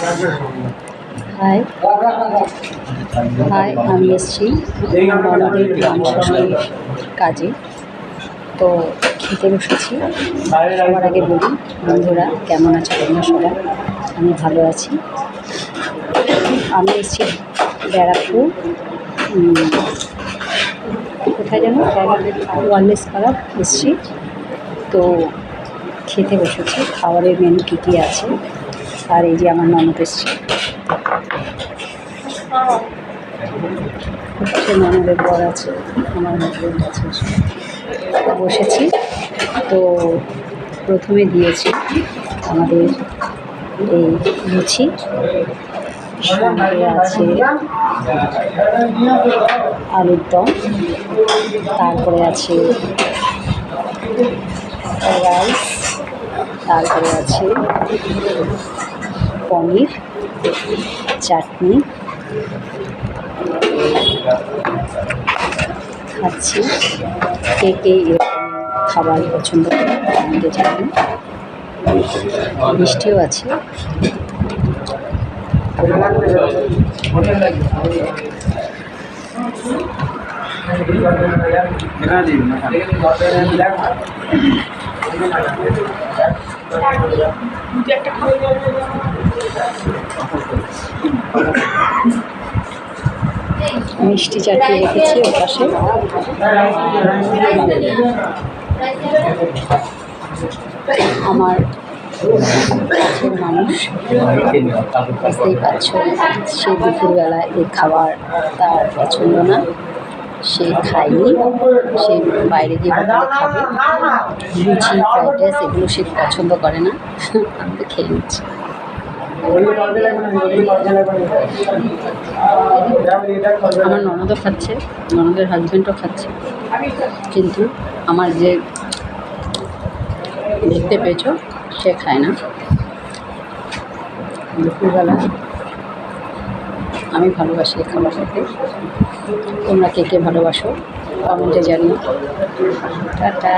High high, আমি এসেছি ননদের মাংসের কাজে। তো খেতে বসেছি। সবার আগে বলি, বন্ধুরা কেমন আছো তোমরা সবাই? আমি ভালো আছি। আমি এসেছি ব্যারাকপুর, কোথায় যেন ওয়ারলেস পাড়া এসেছি। তো খেতে বসেছি। খাবারের মেনু কী কী আছে, আর এই যে আমার ননদ এসছে, হচ্ছে ননদের বর আছে, আমার হাজবেন্ড আছে, বসেছি। তো প্রথমে দিয়েছি আমাদের এই লুচি, সঙ্গে আছে আলুর দম, তারপরে আছে রাইস, তারপরে আছে পনির, চাটনি। খাচ্ছি। কে কে এরকম খাবার পছন্দ করে আমাকে জানি। মিষ্টিও আছে। মিষ্টি চাটনি রেখেছি ওপাশে। আমার কাছের মানুষ, বুঝতেই পারছো, সে দুপুরবেলা এই খাবার তার পছন্দ না, সে খায়নি, সে বাইরে গিয়ে হোটেলে খাবে। লুচি, ফ্রাইড রাইস এগুলো সে পছন্দ করে না, আমি তো খেয়ে নিচ্ছি। আমার ননদও খাচ্ছে, ননদের হাজব্যান্ডও খাচ্ছে, কিন্তু আমার যে দেখতে পেয়েছো সে খায় না। দুপুরবেলা আমি ভালোবাসি এই খাবার খেতে। তোমরা কে কে ভালোবাসো কমেন্টে জানিও। টাটা।